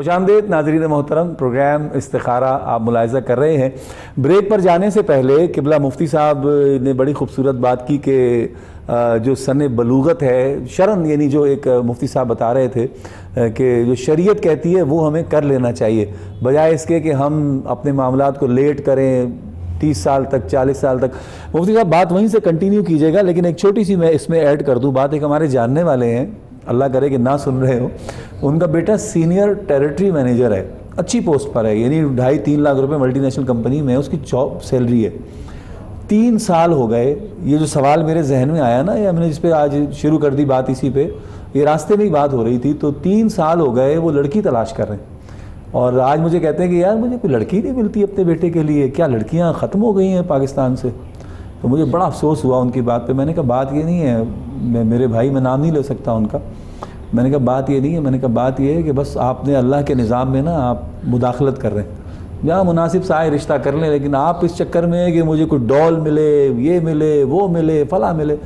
خوش آمدید ناظرین محترم، پروگرام استخارہ آپ ملاحظہ کر رہے ہیں۔ بریک پر جانے سے پہلے قبلہ مفتی صاحب نے بڑی خوبصورت بات کی کہ جو سن بلوغت ہے شرن، یعنی جو ایک مفتی صاحب بتا رہے تھے کہ جو شریعت کہتی ہے وہ ہمیں کر لینا چاہیے، بجائے اس کے کہ ہم اپنے معاملات کو لیٹ کریں 30 سال تک 40 سال تک۔ مفتی صاحب بات وہیں سے کنٹینیو کیجیے گا، لیکن ایک چھوٹی سی میں اس میں ایڈ کر دوں بات۔ ایک ہمارے جاننے والے ہیں، اللہ کرے کہ نہ سن رہے ہو، ان کا بیٹا سینئر ٹیریٹری مینیجر ہے، اچھی پوسٹ پر ہے، یعنی 2.5-3 لاکھ روپے ملٹی نیشنل کمپنی میں اس کی جاب سیلری ہے۔ 3 سال ہو گئے، یہ جو سوال میرے ذہن میں آیا نا، یا میں نے جس پہ آج شروع کر دی بات اسی پہ، یہ راستے میں ہی بات ہو رہی تھی، تو 3 سال ہو گئے وہ لڑکی تلاش کر رہے ہیں، اور آج مجھے کہتے ہیں کہ یار مجھے کوئی لڑکی نہیں ملتی اپنے بیٹے کے لیے، کیا لڑکیاں ختم ہو گئی ہیں پاکستان سے؟ تو مجھے بڑا افسوس ہوا ان کی بات پہ۔ میں نے کہا بات یہ نہیں ہے، میرے بھائی میں نام نہیں لے سکتا ان کا، میں نے کہا بات یہ نہیں ہے، میں نے کہا بات یہ ہے کہ بس آپ نے اللہ کے نظام میں نا آپ مداخلت کر رہے ہیں، جہاں مناسب سائے رشتہ کر لیں، لیکن آپ اس چکر میں ہے کہ مجھے کوئی ڈول ملے، یہ ملے، وہ ملے، فلاں ملے،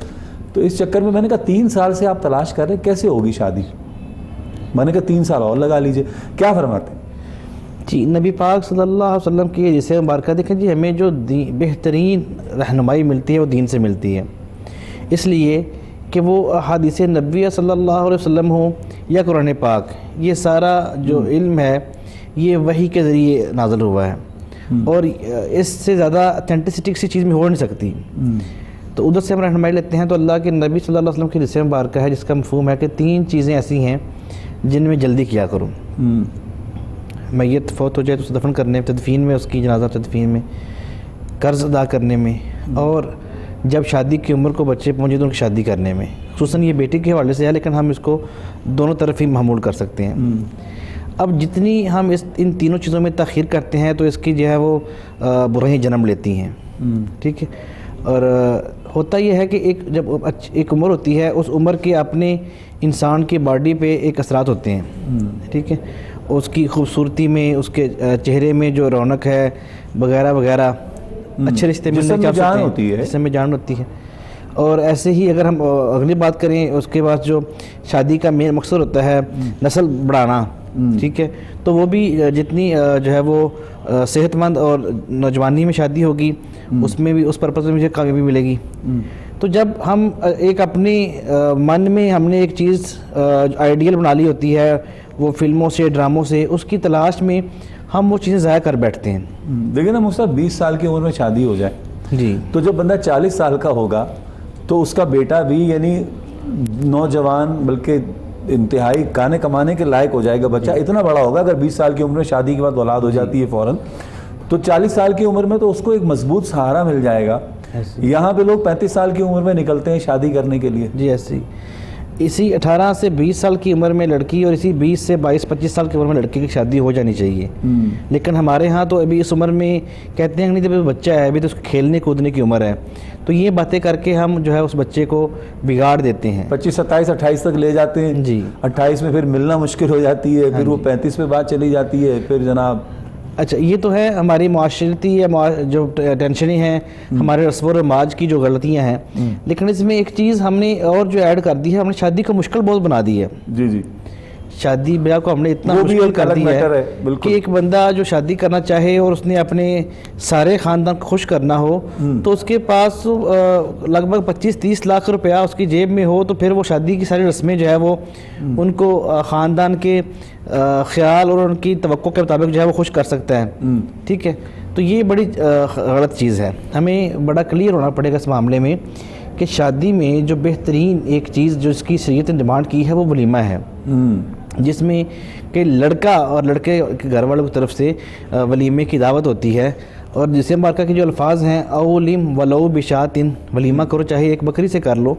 تو اس چکر میں نے کہا 3 سال سے آپ تلاش کر رہے ہیں، کیسے ہوگی شادی؟ میں نے کہا 3 سال اور لگا لیجئے۔ کیا فرماتے ہیں؟ جی، نبی پاک صلی اللہ علیہ وسلم کی جسے مبارکہ دیکھیں جی، ہمیں جو بہترین رہنمائی ملتی ہے وہ دین سے ملتی ہے، اس لیے کہ وہ حدیث نبویہ صلی اللہ علیہ وسلم ہو یا قرآن پاک، یہ سارا جو علم ہے یہ وحی کے ذریعے نازل ہوا ہے، اور اس سے زیادہ اتھینٹسٹی کسی چیز میں ہو نہیں سکتی۔ تو ادھر سے ہم رہنمائی لیتے ہیں، تو اللہ کے نبی صلی اللہ علیہ وسلم کی حدیث مبارکہ ہے جس کا مفہوم ہے کہ 3 چیزیں ایسی ہیں جن میں جلدی کیا کرو۔ میت فوت ہو جائے تو اسے دفن کرنے، تدفین میں، اس کی جنازہ تدفین میں، قرض ادا کرنے میں، اور جب شادی کی عمر کو بچے پہنچے تو ان کی شادی کرنے میں۔ خصوصاً یہ بیٹی کے حوالے سے ہے، لیکن ہم اس کو دونوں طرف ہی محمول کر سکتے ہیں۔ اب جتنی ہم ان تینوں چیزوں میں تاخیر کرتے ہیں تو اس کی جو ہے وہ برائیاں جنم لیتی ہیں، ٹھیک ہے۔ اور ہوتا یہ ہے کہ جب ایک عمر ہوتی ہے، اس عمر کے اپنے انسان کی باڈی پہ ایک اثرات ہوتے ہیں، ٹھیک ہے، اس کی خوبصورتی میں، اس کے چہرے میں جو رونق ہے وغیرہ وغیرہ، اچھے رشتے میں جسم میں جان ہوتی ہے، جسم میں جان ہوتی ہے۔ اور ایسے ہی اگر ہم اگلی بات کریں، اس کے بعد جو شادی کا مین مقصد ہوتا ہے نسل بڑھانا، ٹھیک ہے، تو وہ بھی جتنی جو ہے وہ صحت مند اور نوجوانی میں شادی ہوگی، اس میں بھی اس پرپس میں مجھے کامیابی ملے گی۔ تو جب ہم ایک اپنے من میں ہم نے ایک چیز آئیڈیل بنا لی ہوتی ہے، وہ فلموں سے، ڈراموں سے، اس کی تلاش میں ہم وہ چیزیں ضائع کر بیٹھتے ہیں۔ دیکھیں نا مصطفیٰ، 20 سال کی عمر میں شادی ہو جائے جی، تو جب بندہ 40 سال کا ہوگا تو اس کا بیٹا بھی یعنی نوجوان، بلکہ انتہائی کھانے کمانے کے لائق ہو جائے گا، بچہ اتنا بڑا ہوگا۔ اگر 20 سال کی عمر میں شادی کے بعد اولاد ہو جاتی ہے فوراً، تو 40 سال کی عمر میں تو اس کو ایک مضبوط سہارا مل جائے گا۔ یہاں پہ لوگ 35 سال کی عمر میں نکلتے ہیں شادی کرنے کے لیے۔ جی، ایسی اسی 18 سے 20 سال کی عمر میں لڑکی اور اسی 20 سے 22-25 سال کی عمر میں لڑکی کی شادی ہو جانی چاہیے، لیکن ہمارے ہاں تو ابھی اس عمر میں کہتے ہیں کہ نہیں، جب بچہ ہے ابھی تو اس کو کھیلنے کودنے کی عمر ہے، تو یہ باتیں کر کے ہم جو ہے اس بچے کو بگاڑ دیتے ہیں۔ 25، 27، 28 تک لے جاتے ہیں، جی، 28 میں پھر ملنا مشکل ہو جاتی ہے، پھر وہ 35 پہ بات چلی جاتی ہے، پھر جناب اچھا، یہ تو ہے ہماری معاشرتی یا جو ٹینشنیں ہیں، ہمارے رسم و رواج کی جو غلطیاں ہیں، لیکن اس میں ایک چیز ہم نے اور جو ایڈ کر دی ہے، ہم نے شادی کو مشکل بہت بنا دی ہے۔ جی جی، شادی بیاہ کو ہم نے اتنا وہ بھی مشکل ایک کر الگ دی میٹر ہے، ہے بالکل۔ کہ ایک بندہ جو شادی کرنا چاہے اور اس نے اپنے سارے خاندان کو خوش کرنا ہو، تو اس کے پاس لگ بھگ 25-30 لاکھ روپیہ اس کی جیب میں ہو، تو پھر وہ شادی کی ساری رسمیں جو ہے وہ ان کو خاندان کے خیال اور ان کی توقع کے مطابق جو ہے وہ خوش کر سکتا ہے، ٹھیک ہے۔ تو یہ بڑی غلط چیز ہے، ہمیں بڑا کلیئر ہونا پڑے گا اس معاملے میں کہ شادی میں جو بہترین ایک چیز جو اس کی شریعت نے ڈیمانڈ کی ہے وہ ولیمہ ہے، جس میں کہ لڑکا اور لڑکے کے گھر والوں کی طرف سے ولیمے کی دعوت ہوتی ہے، اور جسے مبارکہ کے جو الفاظ ہیں اولم ولو بشاتن، ولیمہ کرو چاہے ایک بکری سے کر لو،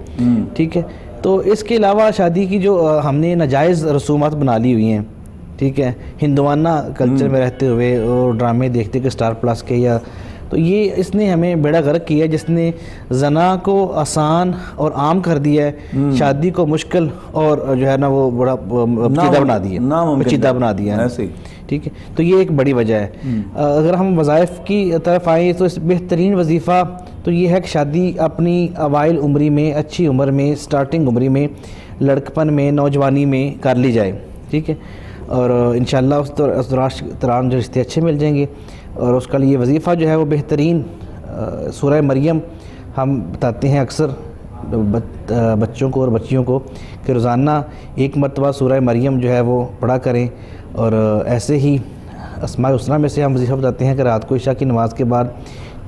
ٹھیک ہے۔ تو اس کے علاوہ شادی کی جو ہم نے ناجائز رسومات بنا لی ہوئی ہیں، ٹھیک ہے، ہندوانہ کلچر میں رہتے ہوئے اور ڈرامے دیکھتے کہ اسٹار پلس کے، یا تو یہ اس نے ہمیں بیڑا غرق کیا ہے، جس نے زنا کو آسان اور عام کر دیا ہے، شادی کو مشکل اور جو ہے نا وہ بڑا پیچیدہ بنا دیا ہے، ٹھیک ہے۔ تو یہ ایک بڑی وجہ ہے۔ اگر ہم وظائف کی طرف آئیں تو اس بہترین وظیفہ تو یہ ہے کہ شادی اپنی اوائل عمری میں، اچھی عمر میں، سٹارٹنگ عمری میں، لڑکپن میں، نوجوانی میں کر لی جائے، ٹھیک ہے۔ اور انشاءاللہ اس دوران جو رشتے اچھے مل جائیں گے. اور اس کا لیے وظیفہ جو ہے وہ بہترین سورہ مریم ہم بتاتے ہیں اکثر بچوں کو اور بچیوں کو کہ روزانہ ایک مرتبہ سورہ مریم جو ہے وہ پڑھا کریں. اور ایسے ہی اسماء الحسنی میں سے ہم وظیفہ بتاتے ہیں کہ رات کو عشاء کی نماز کے بعد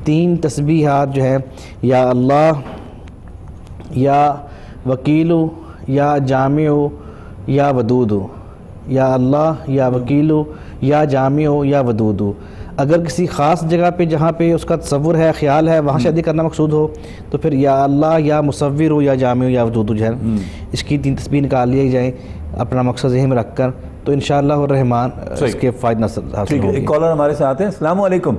3 تسبیحات جو ہے یا اللہ، یا وکیلو، یا جامعو، یا ودودو، یا اللہ، یا وکیلو، یا جامعو، یا ودودو. اگر کسی خاص جگہ پہ جہاں پہ اس کا تصور ہے، خیال ہے، وہاں شادی کرنا مقصود ہو تو پھر یا اللہ، یا مصور ہو، یا جامع ہو، یا ودود جو ہے اس کی 3 تسبیح نکال لیے جائیں اپنا مقصد ذہن میں رکھ کر، تو انشاءاللہ الرحمن اس کے فائدہ حاصل ہوں گے. ایک کالر ہمارے ساتھ ہیں. السلام علیکم.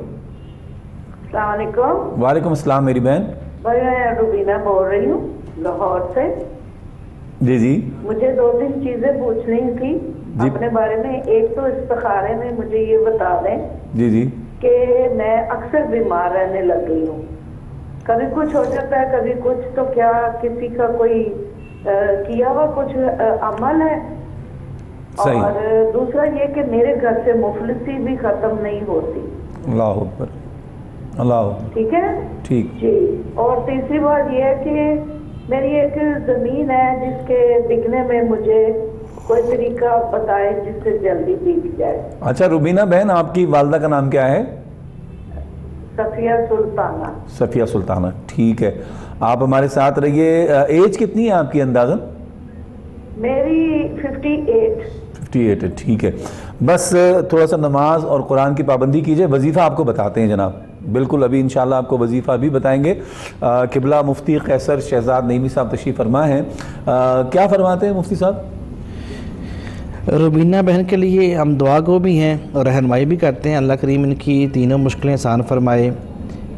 السلام علیکم. وعلیکم السلام میری بہن. بھائی میں روبینہ بول رہی ہوں لاہور سے. جی مجھے 2-3 چیزیں پوچھنی تھی اپنے بارے میں. ایک تو استخارے میں مجھے یہ بتا دیں جی کہ میں اکثر بیمار رہنے لگ گئی ہوں، کبھی کچھ ہو جاتا ہے کبھی کچھ، تو کیا کسی کا کوئی کیا ہوا کچھ عمل ہے؟ صحیح. اور دوسرا یہ کہ میرے گھر سے مفلسی بھی ختم نہیں ہوتی. اللہ اکبر. اللہ ٹھیک ہے ٹھیک. جی. اور تیسری بات یہ ہے کہ میری ایک زمین ہے جس کے بکنے میں مجھے کوئی طریقہ بتائے جس سے جلدی بک جائے. اچھا روبینہ بہن، آپ کی والدہ کا نام کیا ہے؟ صفیہ سلطانہ. صفیہ سلطانہ. ٹھیک ہے، آپ ہمارے ساتھ رہیے. ایج کتنی ہے آپ کی اندازاً؟ میری 58. 58 ہے. ٹھیک ہے، بس تھوڑا سا نماز اور قرآن کی پابندی کیجئے. وظیفہ آپ کو بتاتے ہیں جناب، بالکل ابھی انشاءاللہ آپ کو وظیفہ بھی بتائیں گے. قبلہ مفتی قیصر شہزاد نعیمی صاحب تشریف فرما ہیں. کیا فرماتے ہیں مفتی صاحب؟ روبینہ بہن کے لیے ہم دعا گو بھی ہیں اور رہنمائی بھی کرتے ہیں. اللہ کریم ان کی تینوں مشکلیں آسان فرمائے.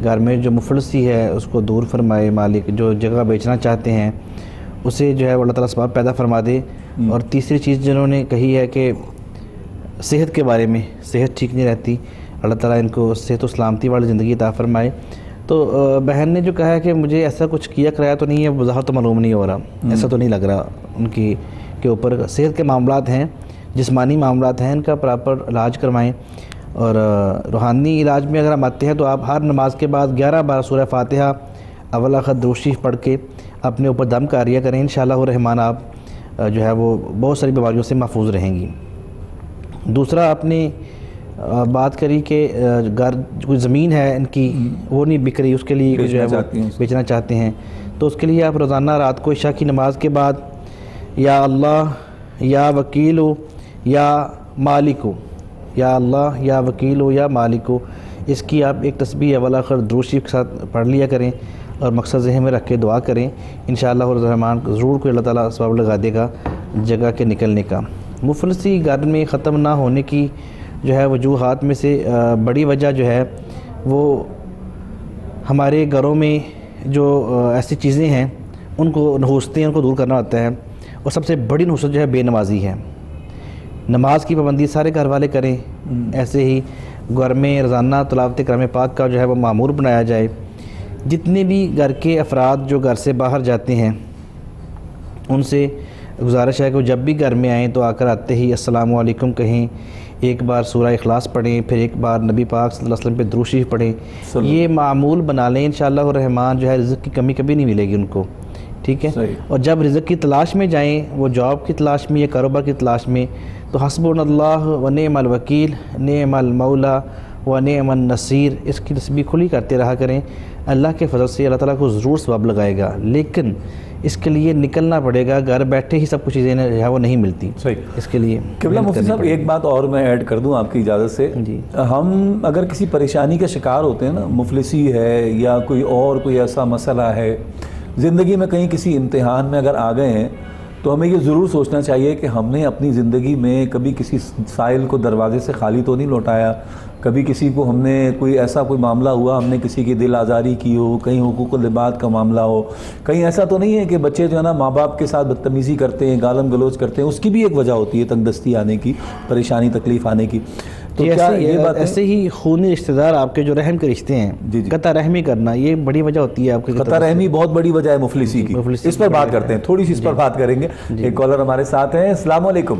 گھر میں جو مفلسی ہے اس کو دور فرمائے. مالک جو جگہ بیچنا چاہتے ہیں اسے جو ہے اللہ تعالیٰ اسباب پیدا فرما دے. اور تیسری چیز جنہوں نے کہی ہے کہ صحت کے بارے میں، صحت ٹھیک نہیں رہتی، اللہ تعالیٰ ان کو صحت و سلامتی والی زندگی عطا فرمائے. تو بہن نے جو کہا ہے کہ مجھے ایسا کچھ کیا کرایا تو نہیں ہے، وضاحت تو معلوم نہیں ہو رہا، ایسا تو نہیں لگ رہا ان کی کے اوپر. صحت کے معاملات ہیں، جسمانی معاملات ہیں، ان کا پراپر علاج کروائیں. اور روحانی علاج میں اگر ہم آتے ہیں تو آپ ہر نماز کے بعد 11 بار سورہ فاتحہ اول آخر درود شریف پڑھ کے اپنے اوپر دم کاریہ کریں. انشاءاللہ الرحمن آپ جو ہے وہ بہت ساری بیماریوں سے محفوظ رہیں گی. دوسرا آپ نے بات کری کہ گھر کوئی زمین ہے ان کی وہ نہیں بک رہی، اس کے لیے جو ہے وہ بیچنا چاہتے ہیں، تو اس کے لیے آپ روزانہ رات کو عشاء کی نماز کے بعد یا اللہ، یا وکیلو، یا مالکو، یا اللہ، یا وکیلو، یا مالکو، اس کی آپ ایک تسبیح اول آخر درود شریف کے ساتھ پڑھ لیا کریں اور مقصد ذہن میں رکھ کے دعا کریں. انشاءاللہ الرحمن ضرور کوئی اللہ تعالیٰ سبب لگا دے گا جگہ کے نکلنے کا. مفلسی گھر میں ختم نہ ہونے کی جو ہے وجوہات میں سے بڑی وجہ جو ہے وہ ہمارے گھروں میں جو ایسی چیزیں ہیں ان کو نحوستیں ان کو دور کرنا ہوتا ہے. اور سب سے بڑی نحوست جو ہے بے نمازی ہے. نماز کی پابندی سارے گھر والے کریں. ایسے ہی گھر میں روزانہ تلاوت کلام پاک کا جو ہے وہ معمور بنایا جائے. جتنے بھی گھر کے افراد جو گھر سے باہر جاتے ہیں ان سے گزارش ہے کہ وہ جب بھی گھر میں آئیں تو آ کر آتے ہی السلام علیکم کہیں، ایک بار سورہ اخلاص پڑھیں، پھر ایک بار نبی پاک صلی اللہ علیہ وسلم پہ درود شریف پڑھیں. یہ معمول بنا لیں، انشاءاللہ الرحمن جو ہے رزق کی کمی کبھی نہیں ملے گی ان کو. ٹھیک ہے. اور جب رزق کی تلاش میں جائیں، وہ جاب کی تلاش میں یا کاروبار کی تلاش میں، تو حسبنا اللہ و نعم الوکیل، نعم المولا و نعم النصیر، اس کی تسبیح کھلی کرتے رہا کریں. اللہ کے فضل سے اللہ تعالیٰ کو ضرور ثواب لگائے گا، لیکن اس کے لیے نکلنا پڑے گا. گھر بیٹھے ہی سب کچھ چیزیں جو ہے وہ نہیں ملتی. صحیح. اس کے لیے قبلہ مفتی صاحب ایک بات اور میں ایڈ کر دوں آپ کی اجازت سے. جی. ہم اگر کسی پریشانی کا شکار ہوتے ہیں نا، مفلسی ہے یا کوئی ایسا مسئلہ ہے زندگی میں، کہیں کسی امتحان میں اگر آ گئے ہیں، تو ہمیں یہ ضرور سوچنا چاہیے کہ ہم نے اپنی زندگی میں کبھی کسی سائل کو دروازے سے خالی تو نہیں لوٹایا. کبھی کسی کو ہم نے کوئی معاملہ ہوا، ہم نے کسی کی دل آزاری کی ہو، کہیں حقوق العباد کا معاملہ ہو، کہیں ایسا تو نہیں ہے کہ بچے جو ہے نا ماں باپ کے ساتھ بدتمیزی کرتے ہیں، گالم گلوچ کرتے ہیں. اس کی بھی ایک وجہ ہوتی ہے تنگ دستی آنے کی، پریشانی تکلیف آنے کی. تو کیا یہ بات ایسے ہی خونی رشتہ دار آپ کے جو رحم کے رشتے ہیں، قطع رحمی کرنا، یہ بڑی وجہ ہوتی ہے آپ کے. قطع رحمی بہت بڑی وجہ ہے مفلسی کی. اس پر بات کرتے ہیں، تھوڑی سی اس پر بات کریں گے. ایک کالر ہمارے ساتھ ہیں. السلام علیکم.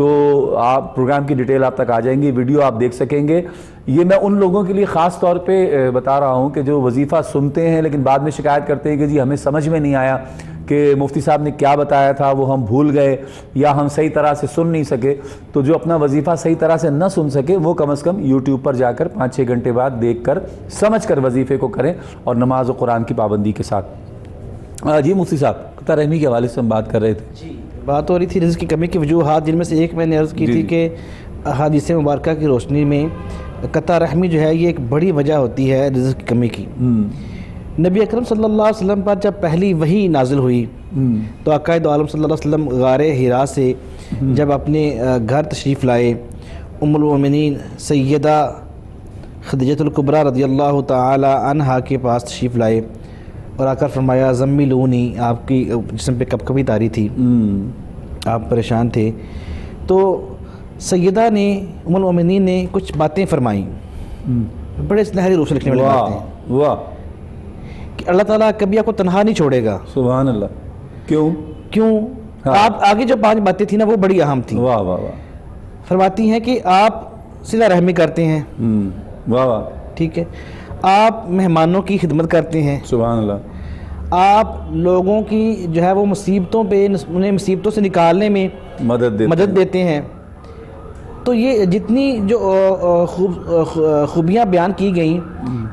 تو آپ پروگرام کی ڈیٹیل آپ تک آ جائیں گی, ویڈیو آپ دیکھ سکیں گے. یہ میں ان لوگوں کے لیے خاص طور پہ بتا رہا ہوں کہ جو وظیفہ سنتے ہیں لیکن بعد میں شکایت کرتے ہیں کہ جی ہمیں سمجھ میں نہیں آیا کہ مفتی صاحب نے کیا بتایا تھا, وہ ہم بھول گئے یا ہم صحیح طرح سے سن نہیں سکے. تو جو اپنا وظیفہ صحیح طرح سے نہ سن سکے وہ کم از کم یوٹیوب پر جا کر 5-6 گھنٹے بعد دیکھ کر سمجھ کر وظیفے کو کریں اور نماز و قرآن کی پابندی کے ساتھ. جی مفتی صاحب, قطع رحمی کے حوالے سے ہم بات کر رہے تھے. جی, بات ہو رہی تھی رزق کی کمی کی وجوہات, جن میں سے ایک میں نے عرض کی تھی کہ احادیث مبارکہ کی روشنی میں قطع رحمی جو ہے یہ ایک بڑی وجہ ہوتی ہے رزق کی کمی کی. نبی اکرم صلی اللہ علیہ وسلم پر جب پہلی وحی نازل ہوئی تو آقا دو عالم صلی اللہ علیہ وسلم غار حرا سے جب اپنے گھر تشریف لائے, ام المؤمنین سیدہ خدیجہ الکبریٰ رضی اللہ تعالی عنہا کے پاس تشریف لائے اور آ کر فرمایا زملونی, آپ کی جسم پہ کب کبھی تاری تھی, آپ پریشان تھے. تو سیدہ نے ام المؤمنین نے کچھ باتیں فرمائیں, بڑے سنہری روح سے لکھنے والی باتیں. واہ, کہ اللہ تعالیٰ کبھی آپ کو تنہا نہیں چھوڑے گا. سبحان اللہ. کیوں؟ آپ آگے جو 5 باتیں تھیں نا وہ بڑی اہم تھیں. واہ واہ واہ. فرماتی ہیں کہ آپ صلہ رحمی کرتے ہیں. واہ واہ. ٹھیک ہے, آپ مہمانوں کی خدمت کرتے ہیں. سبحان اللہ. آپ لوگوں کی جو ہے وہ مصیبتوں پہ انہیں مصیبتوں سے نکالنے میں مدد دیتے ہیں. تو یہ جتنی جو خوبیاں بیان کی گئیں,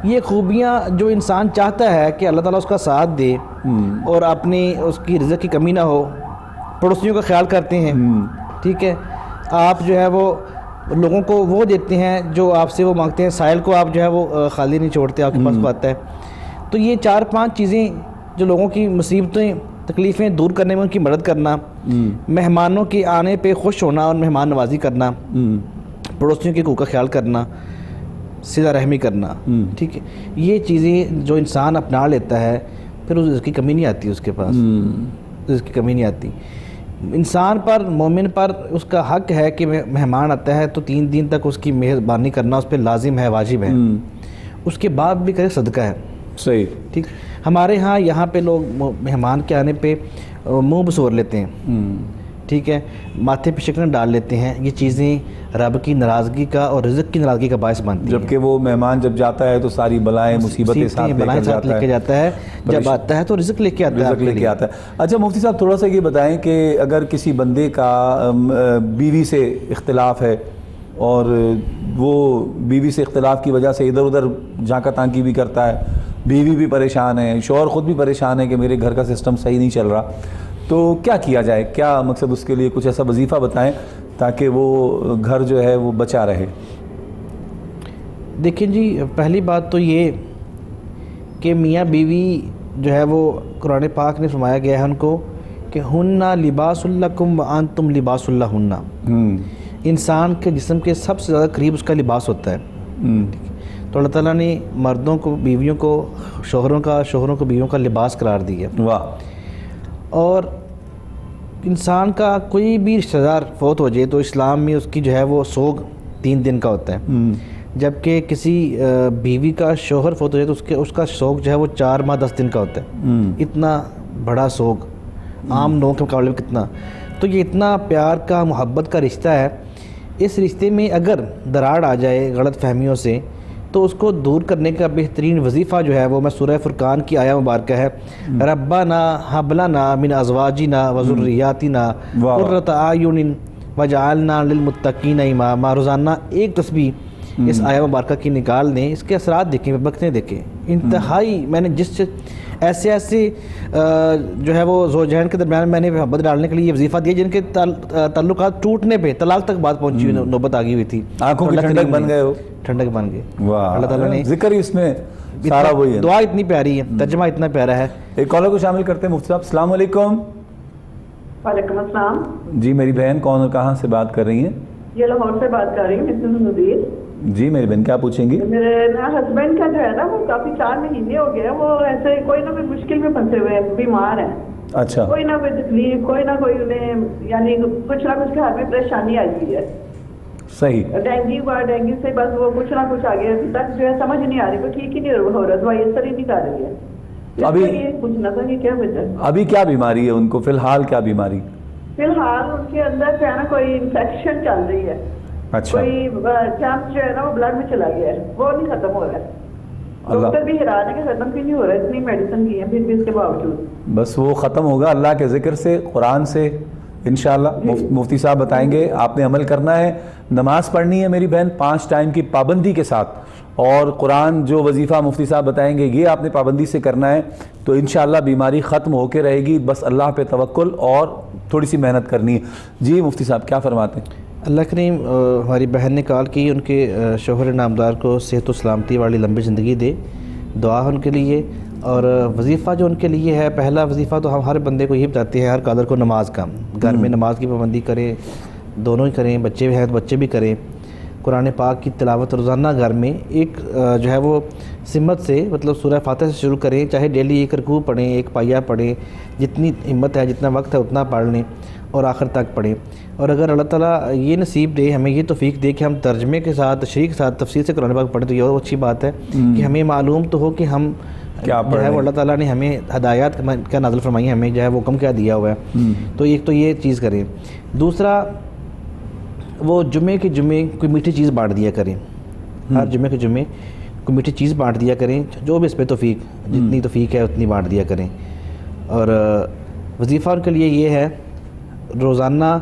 یہ خوبیاں جو انسان چاہتا ہے کہ اللہ تعالیٰ اس کا ساتھ دے اور اپنی اس کی رزق کی کمی نہ ہو, پڑوسیوں کا خیال کرتے ہیں. ٹھیک ہے, آپ جو ہے وہ لوگوں کو وہ دیتے ہیں جو آپ سے وہ مانگتے ہیں, سائل کو آپ جو ہے وہ خالی نہیں چھوڑتے, آپ کے پاس کو آتا ہے. تو یہ 4-5 چیزیں جو لوگوں کی مصیبتیں تکلیفیں دور کرنے میں ان کی مدد کرنا, مہمانوں کے آنے پہ خوش ہونا اور مہمان نوازی کرنا, پڑوسیوں کے حقوق کا خیال کرنا, صلہ رحمی کرنا. ٹھیک ہے, یہ چیزیں جو انسان اپنا لیتا ہے پھر اس کی کمی نہیں آتی, اس کے پاس اس کی کمی نہیں آتی. انسان پر, مومن پر اس کا حق ہے کہ مہمان آتا ہے تو 3 دن تک اس کی مہربانی کرنا اس پہ لازم ہے, واجب ہے. اس کے بعد بھی کرے صدقہ ہے. صحیح. ٹھیک, ہمارے ہاں یہاں پہ لوگ مہمان کے آنے پہ منہ بسور لیتے ہیں. ٹھیک ہے, ماتھے پہ شکنیں ڈال لیتے ہیں. یہ چیزیں رب کی ناراضگی کا اور رزق کی ناراضگی کا باعث بنتی ہیں. جبکہ وہ مہمان جب جاتا ہے تو ساری بلائیں مصیبتیں ساتھ لے کے جاتا ہے, جب آتا ہے تو رزق لے کے آتا ہے. اچھا مفتی صاحب, تھوڑا سا یہ بتائیں کہ اگر کسی بندے کا بیوی سے اختلاف ہے اور وہ بیوی سے اختلاف کی وجہ سے ادھر ادھر جھانکا تانکی بھی کرتا ہے, بیوی بھی پریشان ہے, شوہر خود بھی پریشان ہے کہ میرے گھر کا سسٹم صحیح نہیں چل رہا, تو کیا کیا جائے؟ کیا مقصد اس کے لیے کچھ ایسا وظیفہ بتائیں تاکہ وہ گھر جو ہے وہ بچا رہے. دیکھیں جی, پہلی بات تو یہ کہ میاں بیوی جو ہے وہ قرآن پاک نے فرمایا گیا ہے ان کو کہ ہننا لباس لکم وانتم لباس لہن. انسان کے جسم کے سب سے زیادہ قریب اس کا لباس ہوتا ہے. تو اللہ تعالیٰ نے مردوں کو بیویوں کو شوہروں کو بیویوں کا لباس قرار دیا. واہ. اور انسان کا کوئی بھی رشتہ دار فوت ہو جائے تو اسلام میں اس کی جو ہے وہ سوگ 3 دن کا ہوتا ہے, جبکہ کسی بیوی کا شوہر فوت ہو جائے تو اس کا سوگ جو ہے وہ 4 ماہ 10 دن کا ہوتا ہے. اتنا بڑا سوگ عام لوگوں کے مقابلے میں کتنا. تو یہ اتنا پیار کا, محبت کا رشتہ ہے. اس رشتے میں اگر دراڑ آ جائے غلط فہمیوں سے تو اس کو دور کرنے کا بہترین وظیفہ جو ہے وہ میں سورہ فرقان کی آیہ مبارکہ ہے, ربنا حب لنا من ازواجنا وذریاتنا قرۃ اعین وجعلنا للمتقین اماما. روزانہ ایک تسبیح اس آیہ مبارکہ کی نکال دیں, اس کے اثرات دیکھیں, برکتیں دیکھیں. انتہائی میں نے جس ایسے جو ہے وہ زوجین کے درمیان میں نے محبت ڈالنے کے لیے یہ وظیفہ دیا جن کے تعلقات ٹوٹنے پہ طلاق تک بات پہنچی ہوئی, نوبت آ گئی ہوئی تھی. آنکھوں کی ٹھنڈک بن گئے ہو, ٹھنڈک بن گئے. اللہ تعالیٰ نے ذکر ہی اس میں سارا وہی ہے. دعا اتنی پیاری ہے, ترجمہ اتنا پیارا ہے. ایک کالر کو شامل کرتے ہیں. مفتی صاحب السلام علیکم. وعلیکم السلام. جی میری بہن, کون اور کہاں سے بات کر رہی ہیں؟ یہ لاہور سے بات کر رہی ہوں, مسز نذیر. جی میری بہن, کیا پوچھیں گی؟ میرے ہسبینڈ کا جو ہے نا وہ کافی 4 مہینے ہو گئے, وہ ایسے کوئی نہ کوئی مشکل میں پھنسے ہوئے ہیں, بیمار ہیں. اچھا. کوئی نہ کوئی تکلیف, کوئی نہ کوئی انہیں یعنی کچھ نہ کچھ گھر میں پریشانی آئی ہوئی ہے. صحیح. ڈینگی سے بس وہ کچھ نہ کچھ آ گیا, ابھی تک جو ہے سمجھ نہیں آ رہی, وہ ٹھیک ہی نہیں ہو رہا, دوائی اثر ہی نہیں کر رہی ہے. ابھی پوچھنا تھا کہ کیا وجہ, ابھی کیا بیماری ہے ان کو, فی الحال کیا بیماری؟ فی الحال ان کے اندر جو ہے نا کوئی انفیکشن چل رہی ہے, اچھا کوئی جمپ جو ہے نا وہ بلڈ میں چلا گیا ہے, وہ نہیں ختم ہو رہا ہے. ڈاکٹر بھی حیران ہے کہ ختم کیوں نہیں ہو رہا ہے, اتنی میڈیسن کی ہے پھر بھی اس کے باوجود. بس وہ ختم ہوگا اللہ کے ذکر سے, قرآن سے انشاءاللہ. مفتی صاحب بتائیں گے, آپ نے عمل کرنا ہے, نماز پڑھنی ہے میری بہن 5 ٹائم کی پابندی کے ساتھ, اور قرآن جو وظیفہ مفتی صاحب بتائیں گے یہ آپ نے پابندی سے کرنا ہے, تو انشاءاللہ بیماری ختم ہو کے رہے گی. بس اللہ پہ توکل اور تھوڑی سی محنت کرنی ہے. جی مفتی صاحب کیا فرماتے ہیں؟ اللہ کریم ہماری بہن نے کال کی, ان کے شوہر نامدار کو صحت و سلامتی والی لمبی زندگی دے, دعا ان کے لیے. اور وظیفہ جو ان کے لیے ہے, پہلا وظیفہ تو ہم ہر بندے کو یہ بتاتے ہیں, ہر قادر کو نماز کا, گھر میں نماز کی پابندی کریں, دونوں ہی کریں, بچے بھی ہیں تو بچے بھی کریں. قرآن پاک کی تلاوت روزانہ گھر میں ایک جو ہے وہ سمت سے, مطلب سورہ فاتحہ سے شروع کریں, چاہے ڈیلی ایک رکوع پڑھیں, ایک پائیا پڑھیں, جتنی ہمت ہے جتنا وقت ہے اتنا پڑھ لیں اور آخر تک پڑھیں. اور اگر اللہ تعالیٰ یہ نصیب دے, ہمیں یہ توفیق دے کہ ہم ترجمے کے ساتھ, تشریح کے ساتھ تفصیل سے قرآن پاک پڑھیں, تو یہ اور اچھی بات ہے کہ ہمیں معلوم تو ہو کہ ہم کیا جو ہے وہ اللہ تعالیٰ نے ہمیں ہدایات کیا نازل فرمائی ہے, ہمیں جو ہے وہ حکم کیا دیا ہوا ہے. تو ایک تو یہ چیز کریں. دوسرا, وہ جمعے کے جمعے کوئی میٹھی چیز بانٹ دیا کریں, ہر جمعے کے جمعے کوئی میٹھی چیز بانٹ دیا کریں, جو بھی اس پہ توفیق, جتنی توفیق ہے اتنی بانٹ دیا کریں. اور وظیفہ ان کے لیے یہ ہے, روزانہ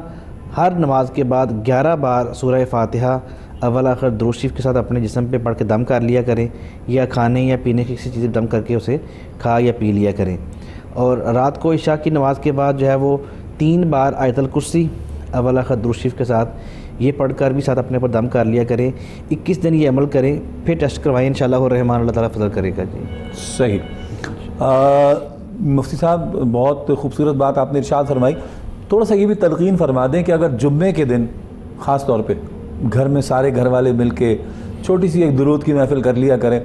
ہر نماز کے بعد 11 بار سورہ فاتحہ اول آخر درود شریف کے ساتھ اپنے جسم پہ پڑھ کے دم کر لیا کریں, یا کھانے یا پینے کی کسی چیز دم کر کے اسے کھا یا پی لیا کریں. اور رات کو عشاء کی نماز کے بعد جو ہے وہ 3 بار آیت الکرسی اول آخر درود شریف کے ساتھ یہ پڑھ کر بھی ساتھ اپنے پر دم کر لیا کریں. 21 دن یہ عمل کریں, پھر ٹیسٹ کروائیں, انشاءاللہ الرحمن اللہ تعالیٰ فضل کرے گا. جی صحیح. مفتی صاحب بہت خوبصورت بات آپ نے ارشاد فرمائی. تھوڑا سا یہ بھی تلقین فرما دیں کہ اگر جمعے کے دن خاص طور پہ گھر میں سارے گھر والے مل کے چھوٹی سی ایک درود کی محفل کر لیا کریں,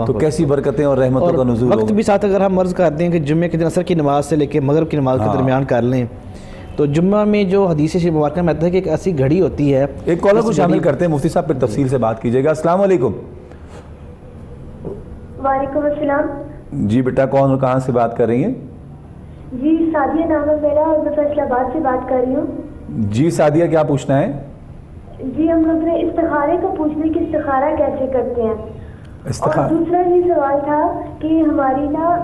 تو کیسی برکتیں اور رحمتوں کا نزول ہوگا. وقت بھی ساتھ اگر ہم عرض کرتے ہیں کہ جمعے کے دن عصر کی نماز سے لے کے مغرب کی نماز کے درمیان کر لیں, تو جمعہ میں جو حدیث شریف مبارکہ میں آتا ہے کہ ایک ایسی گھڑی ہوتی ہے. ایک کالر کو شامل کرتے ہیں مفتی صاحب, پھر تفصیل سے بات کیجیے گا. السلام علیکم. وعلیکم السلام. جی بیٹا, کون اور کہاں سے بات کر رہی ہیں؟ جی سعدیہ نام ہے میرا, اور میں فیصل آباد سے بات کر رہی ہوں. جی سعدیہ, کیا پوچھنا ہے؟ جی ہم لوگ نے استخارے کا پوچھنے کہ استخارہ کیسے کرتے ہیں. اور دوسرا یہ سوال تھا کہ ہماری نا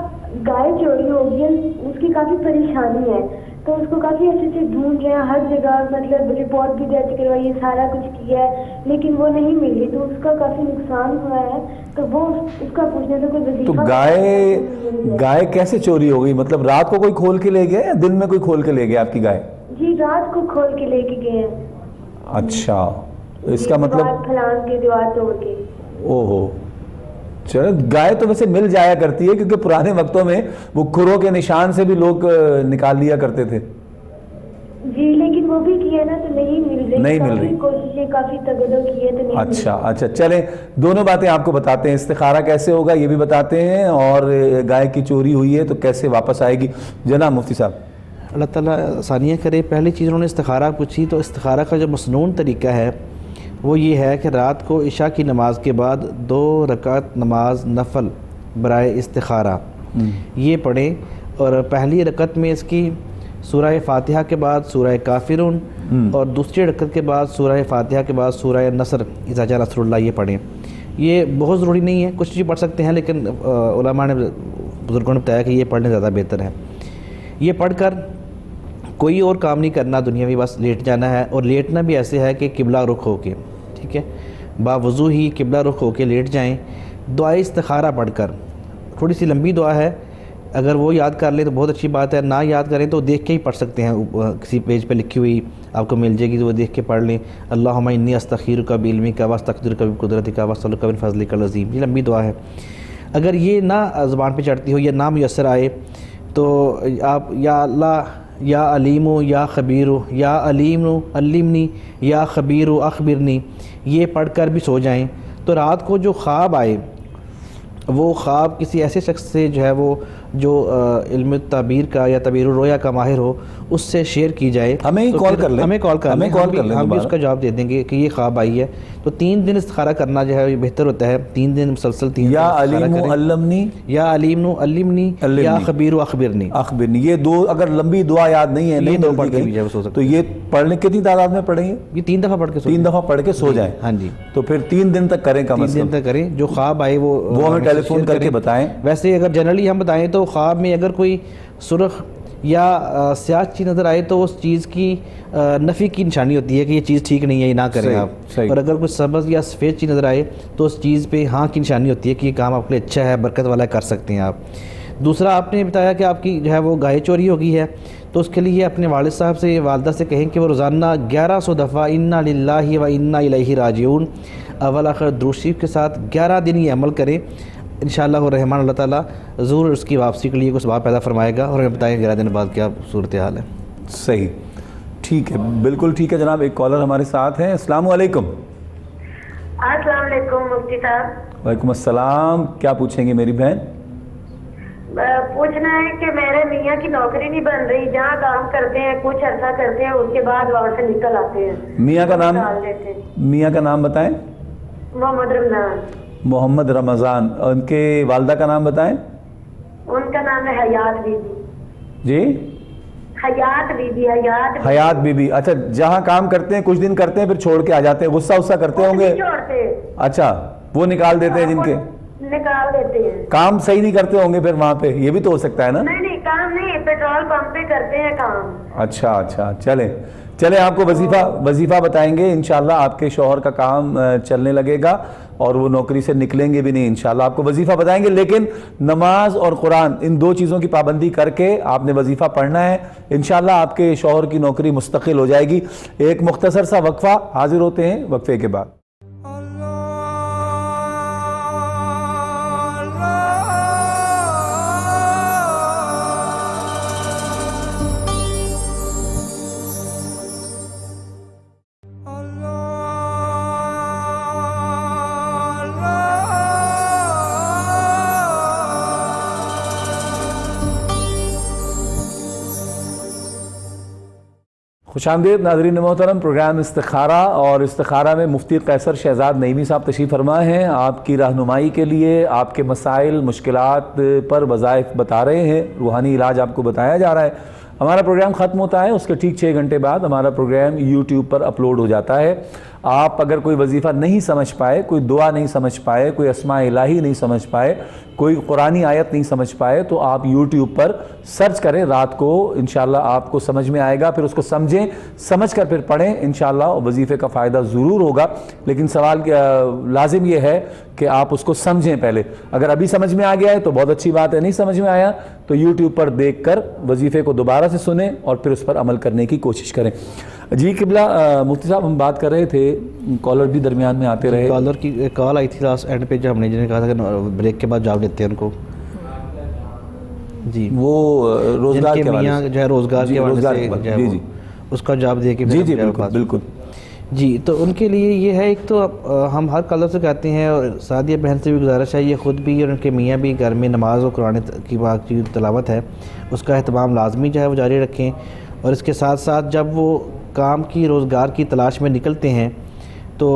گائے چوری ہو گئی ہے, اس کی کافی پریشانی ہے, تو اس کو کافی اچھے سے ڈھونڈ رہے ہیں ہر جگہ, مطلب رپورٹ بھی درج کروائی ہے, سارا کچھ کیا ہے, لیکن وہ نہیں ملی, تو اس کا کافی نقصان ہوا ہے. تو وہ اس کا پوچھنے سے کوئی وظیفہ. تو گائے کیسے چوری ہو گئی؟ مطلب رات کو کوئی کھول کے لے گیا یا دن میں کوئی کھول کے لے گیا آپ کی گائے؟ جی رات کو کھول کے لے کے گئے ہیں. اچھا, اس کا مطلب پھلان کے دیوار توڑ کے. اوہو, چلو گائے تو ویسے مل جایا کرتی ہے, کیونکہ پرانے وقتوں میں وہ کھروں کے نشان سے بھی لوگ نکال لیا کرتے تھے. جی لیکن وہ بھی کیا نا تو نہیں مل رہی, نہیں مل رہی, کوششیں کافی تگڑو کی ہے تو نہیں. اچھا چلیں, دونوں باتیں آپ کو بتاتے ہیں. استخارہ کیسے ہوگا یہ بھی بتاتے ہیں, اور گائے کی چوری ہوئی ہے تو کیسے واپس آئے گی. جناب مفتی صاحب. اللہ تعالیٰ آسانیاں کرے. پہلی چیز انہوں نے استخارہ پوچھی, تو استخارہ کا جو مسنون طریقہ ہے وہ یہ ہے کہ رات کو عشاء کی نماز کے بعد 2 رکعت نماز نفل برائے استخارہ یہ پڑھیں, اور پہلی رکعت میں اس کی سورہ فاتحہ کے بعد سورہ کافرون, اور دوسری رکعت کے بعد سورہ فاتحہ کے بعد سورہ نصر اذا جاء نصر اللہ یہ پڑھیں. یہ بہت ضروری نہیں ہے, کچھ بھی پڑھ سکتے ہیں, لیکن علماء نے بزرگوں نے بتایا کہ یہ پڑھنے زیادہ بہتر ہے. یہ پڑھ کر کوئی اور کام نہیں کرنا دنیاوی, بس لیٹ جانا ہے, اور لیٹنا بھی ایسے ہے کہ قبلہ رخ ہو کے, ٹھیک ہے, باوضو ہی قبلہ رخ ہو کے لیٹ جائیں. دعائے استخارہ پڑھ کر, تھوڑی سی لمبی دعا ہے, اگر وہ یاد کر لیں تو بہت اچھی بات ہے, نہ یاد کریں تو دیکھ کے ہی پڑھ سکتے ہیں, کسی پیج پہ لکھی ہوئی آپ کو مل جائے گی تو وہ دیکھ کے پڑھ لیں. اللہم انی استخیرک بعلمک واستقدرک بقدرتک واسألک من فضلک العظیم. یہ لمبی دعا ہے. اگر یہ نہ زبان پہ چڑھتی ہو یا نہ میسر آئے تو آپ یا اللہ یا علیم یا خبیر یا علیم علمنی یا خبیر اخبرنی یہ پڑھ کر بھی سو جائیں. تو رات کو جو خواب آئے وہ خواب کسی ایسے شخص سے جو ہے وہ جو علم تعبیر کا یا تعبیر الرؤیا کا ماہر ہو اس سے شیئر کی جائے. ہمیں ہی کال کر لیں, ہمیں کال کر لیں, ہم بھی اس کا جواب دے دیں گے کہ یہ خواب آئی ہے. تو 3 دن استخارہ کرنا جو ہے بہتر ہوتا ہے. 3 دن مسلسل 3 دن یا علیم علمنی, یا علیم علمنی, یا خبیر اخبرنی. اخبرنی, یہ 2 اگر لمبی دعا یاد نہیں ہے, نہیں پڑھ کے, تو یہ پڑھنے کتنی تعداد میں پڑھیں گے؟ یہ 3 دفعہ پڑھ کے 3 دفعہ پڑھ کے سو جائیں. ہاں جی, تو پھر 3 دن تک کریں, کم از کم 3 دن تک کریں. جو خواب آئے وہ ہمیں ٹیلی فون کر کے بتائیں. ویسے اگر جنرلی ہم بتائیں تو خواب میں اگر کوئی سرخ یا سیاہ چیز نظر آئے تو اس چیز کی نفی کی نشانی ہوتی ہے کہ یہ چیز ٹھیک نہیں ہے, یہ نہ کریں آپ. اور اگر کوئی سبز یا سفید چیز نظر آئے تو اس چیز پہ ہاں کی نشانی ہوتی ہے کہ یہ کام آپ کے لیے اچھا ہے, برکت والا ہے, کر سکتے ہیں آپ. دوسرا آپ نے بتایا کہ آپ کی جو ہے وہ گائے چوری ہو گئی ہے, تو اس کے لیے اپنے والد صاحب سے, والدہ سے کہیں کہ وہ روزانہ 1100 دفعہ انا للہ و انا الیہ راجعون اول آخر درود شریف کے ساتھ 11 دن یہ عمل کریں. انشاءاللہ الرحمن اللہ تعالیٰ ضرور اس کی واپسی کے لیے کچھ ثواب پیدا فرمائے گا, اور ہمیں بتائیں 11 دن بعد کیا صورتحال ہے. صحیح, ٹھیک ہے, بالکل ٹھیک ہے جناب. ایک کالر ہمارے ساتھ ہیں. السلام علیکم. السلام علیکم مفتی صاحب. وعلیکم السلام. کیا پوچھیں گے میری بہن؟ پوچھنا ہے کہ میرے میاں کی نوکری نہیں بن رہی, جہاں کام کرتے ہیں کچھ عرصہ کرتے ہیں, اس کے بعد وہاں سے نکل آتے ہیں. میاں کا نام بتائیں. محمد رمضان. محمد رمضان. ان کے والدہ کا نام بتائیں. ان کا نام ہے حیات بی بی. جی, حیات بی بی. حیات بی بی. اچھا, جہاں کام کرتے ہیں کچھ دن کرتے ہیں پھر چھوڑ کے آ جاتے ہیں, غصہ کرتے ہوں گے. اچھا, وہ نکال دیتے ہیں جن کے, نکال دیتے ہیں. کام صحیح نہیں کرتے ہوں گے پھر وہاں پہ, یہ بھی تو ہو سکتا ہے نا. نہیں کام نہیں, پیٹرول پمپ پہ کرتے ہیں کام. اچھا, چلیں آپ کو وظیفہ بتائیں گے. انشاءاللہ آپ کے شوہر کا کام چلنے لگے گا اور وہ نوکری سے نکلیں گے بھی نہیں. انشاءاللہ آپ کو وظیفہ بتائیں گے, لیکن نماز اور قرآن ان 2 چیزوں کی پابندی کر کے آپ نے وظیفہ پڑھنا ہے. انشاءاللہ آپ کے شوہر کی نوکری مستقل ہو جائے گی. ایک مختصر سا وقفہ, حاضر ہوتے ہیں وقفے کے بعد. خوش آمدید ناظرین محترم. پروگرام استخارہ, اور استخارہ میں مفتی قیصر شہزاد نعیمی صاحب تشریف فرما ہیں. آپ کی رہنمائی کے لیے آپ کے مسائل مشکلات پر وظائف بتا رہے ہیں, روحانی علاج آپ کو بتایا جا رہا ہے. ہمارا پروگرام ختم ہوتا ہے, اس کے ٹھیک 6 گھنٹے بعد ہمارا پروگرام یوٹیوب پر اپلوڈ ہو جاتا ہے. آپ اگر کوئی وظیفہ نہیں سمجھ پائے, کوئی دعا نہیں سمجھ پائے, کوئی اسماء الہی نہیں سمجھ پائے, کوئی قرآنی آیت نہیں سمجھ پائے, تو آپ یوٹیوب پر سرچ کریں رات کو. انشاءاللہ آپ کو سمجھ میں آئے گا, پھر اس کو سمجھیں, سمجھ کر پھر پڑھیں. انشاءاللہ وظیفے کا فائدہ ضرور ہوگا, لیکن سوال لازم یہ ہے کہ آپ اس کو سمجھیں پہلے. اگر ابھی سمجھ میں آ گیا ہے تو بہت اچھی بات ہے, نہیں سمجھ میں آیا تو یوٹیوب پر دیکھ کر وظیفے کو دوبارہ سے سنیں اور پھر اس پر عمل کرنے کی کوشش کریں. جی قبلہ, مفتی صاحب ہم بات کر رہے تھے, کالر بھی درمیان میں آتے رہے. کالر کی کال آئی تھی لاسٹ اینڈ پہ, جو ہم نے جنہیں کہا تھا کہ بریک کے بعد جواب دیتے ہیں ان کو. جی, وہ روزگار کے میاں جو ہے روزگار کے حوالے سے, جی اس کا جواب دے کے. جی بالکل. جی, تو ان کے لیے یہ ہے, ایک تو ہم ہر کالر سے کہتے ہیں, اور سعدیہ بہن سے بھی گزارش ہے, یہ خود بھی اور ان کے میاں بھی گھر میں نماز اور قرآن کی بات کی تلاوت ہے, اس کا اہتمام لازمی جو ہے وہ جاری رکھیں. اور اس کے ساتھ ساتھ جب وہ کام کی روزگار کی تلاش میں نکلتے ہیں تو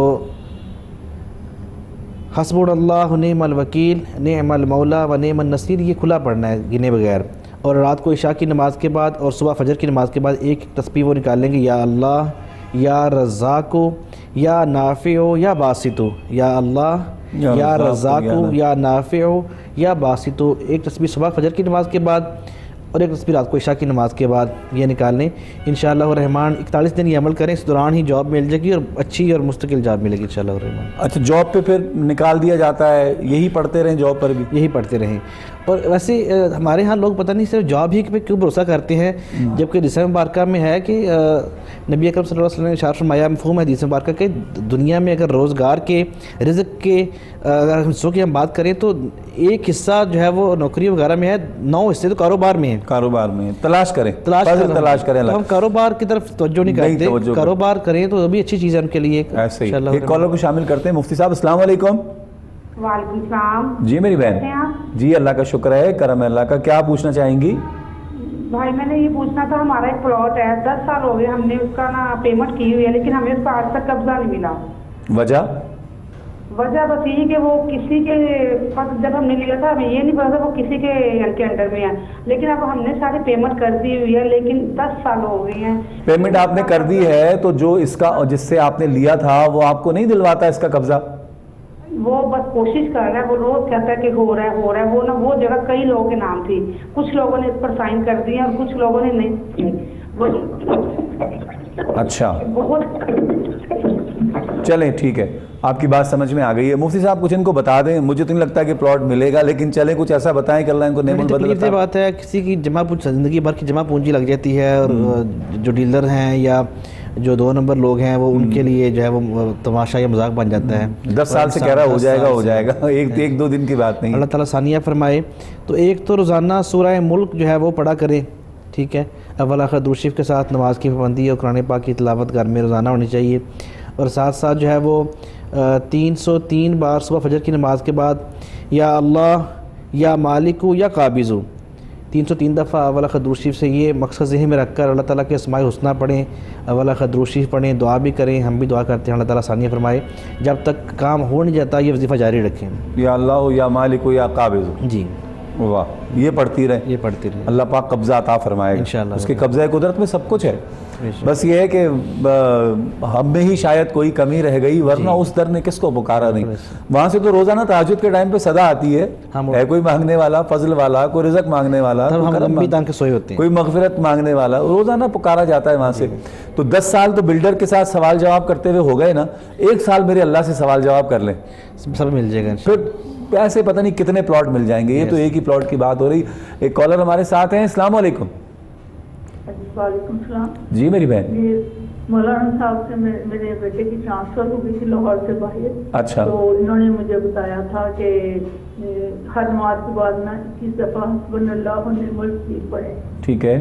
حسبنا اللہ نعم الوکیل نعم المولا و نعم النصیر یہ کھلا پڑھنا ہے گنے بغیر. اور رات کو عشاء کی نماز کے بعد اور صبح فجر کی نماز کے بعد ایک تسبیح وہ نکال لیں گے, یا اللہ یا رزاقو یا نافعو یا باسطو, یا اللہ یا رزاقو یا نافعو یا باسطو. ایک تسبیح صبح فجر کی نماز کے بعد اور ایک تسبیح رات کو عشاء کی نماز کے بعد یہ نکال لیں. انشاءاللہ الرحمن 41 دن یہ عمل کریں, اس دوران ہی جاب مل جائے گی اور اچھی اور مستقل جاب ملے گی انشاءاللہ الرحمن. اچھا, جاب پہ پھر نکال دیا جاتا ہے, یہی پڑھتے رہیں جاب پر بھی؟ یہی پڑھتے رہیں. اور ویسے ہمارے ہاں لوگ پتہ نہیں صرف جاب ہی پہ کیوں بھروسہ کرتے ہیں, جبکہ حدیث مبارکہ میں ہے کہ نبی اکرم صلی اللہ علیہ وسلم نے ارشاد فرمایا, مفہوم ہے حدیث مبارکہ کہ دنیا میں اگر روزگار کے رزق کے اگر حصوں کی ہم بات کریں تو ایک حصہ جو ہے وہ نوکری وغیرہ میں ہے, 9 حصے تو کاروبار میں ہیں. کاروبار میں تلاش کریں. ہم کاروبار کی طرف توجہ نہیں کرتے, کاروبار کریں تو بھی اچھی چیز ہے ان کے لیے. ایک کالر کو شامل کرتے ہیں. مفتی صاحب السلام علیکم. وعلیکم السلام. جی میری کیسے ہیں بہن. آپ؟ جی اللہ کا شکر ہے, کرم ہے اللہ کا. کیا پوچھنا چاہیں گی؟ بھائی میں نے یہ پوچھنا تھا, ہمارا ایک پلاٹ ہے, 10 سال ہو گئے ہم نے اس کا نا پیمنٹ کی ہوئی ہے, لیکن ہمیں اس کا آج تک قبضہ نہیں ملا. وجہ؟ وجہ بس یہی کہ وہ کسی کے پاس جب ہم نے لیا تھا ہمیں یہ نہیں پتا تھا وہ کسی کے انڈر میں ہے, لیکن اب ہم نے ساری پیمنٹ کر دی ہوئی ہے, لیکن 10 سال ہو گئے ہیں. پیمنٹ آپ نے کر دی ہے تو جو اس کا جس سے آپ نے لیا تھا وہ آپ کو نہیں دلواتا اس کا قبضہ؟ وہ بس کوشش کر رہا ہے, وہ روز کہتا ہے کہ ہو رہا ہے. وہ نا وہ جگہ کئی لوگوں کے نام تھی, کچھ لوگوں نے اس پر سائن کر دیے اور کچھ لوگوں نے نہیں. اچھا بہت چلیں ٹھیک ہے, آپ کی بات سمجھ میں آ گئی ہے. مفتی صاحب کچھ ان کو بتا دیں, مجھے تو نہیں لگتا کہ پلاٹ ملے گا, لیکن چلیں کچھ ایسا بتائیں کہ اللہ ان کو نعمت تکلیف بدلتا یہ بات ہے, کسی کی زندگی بھر کی جمع پونجی لگ جاتی ہے, اور جو ڈیلر ہیں یا جو 2 نمبر لوگ ہیں وہ ان کے لیے جو ہے وہ تماشا یا مذاق بن جاتا ہے. 10 سال سے کہہ رہا ہو جائے گا, ایک دو دن کی بات نہیں. اللہ تعالیٰ ثانیہ فرمائے. تو ایک تو روزانہ سورہ ملک جو ہے وہ پڑھا کریں, ٹھیک ہے, اول آخر درود شریف کے ساتھ نماز کی پابندی اور قرآن پاک کی تلاوت گھر میں روزانہ ہونی چاہیے. اور ساتھ ساتھ جو ہے وہ 303 بار صبح فجر کی نماز کے بعد یا اللہ یا مالکو یا قابضو 303 دفعہ اول آخر درود شریف سے یہ مقصد ذہن میں رکھ کر اللہ تعالیٰ کے اسماء الحسنی پڑھیں, اول آخر درود شریف پڑھیں, دعا بھی کریں, ہم بھی دعا کرتے ہیں. اللہ تعالیٰ ثانیہ فرمائے جب تک کام ہو نہیں جاتا یہ وظیفہ جاری رکھیں. یا اللہ یا مالک یا قابض. جی واہ, یہ پڑھتی رہے, یہ پڑھتی رہے. اللہ پاک قبضہ عطا فرمائے. انشاءاللہ. اس کے قبضہ قدرت میں سب کچھ ہے. بس یہ ہے کہ ہم میں ہی شاید کوئی کمی رہ گئی, ورنہ اس در نے کس کو پکارا نہیں. وہاں سے تو روزانہ تہجد کے ٹائم پہ صدا آتی ہے, ہے کوئی مانگنے والا, فضل والا, کوئی رزق مانگنے والا, کوئی مغفرت مانگنے والا, روزانہ پکارا جاتا ہے وہاں سے. تو 10 سال تو بلڈر کے ساتھ سوال جواب کرتے ہوئے ہو گئے نا, 1 سال میرے اللہ سے سوال جواب کر لیں, سب مل جائے گا. پھر ایسے پتہ نہیں کتنے پلاٹ مل جائیں گے. یہ تو ایک ہی پلاٹ کی بات ہو رہی. ایک کالر ہمارے ساتھ ہیں. السلام علیکم. وعلیکم السلام. جی میری بہن. یہ مولانا صاحب سے میرے بیٹے کی ٹرانسفر ہو گئی تھی لاہور سے باہر. اچھا. تو انہوں نے مجھے بتایا تھا کہ ہر نماز کے بعد نا 21 دفعہ حسبنا اللہ و نعم الوکیل پڑھیں. ٹھیک ہے.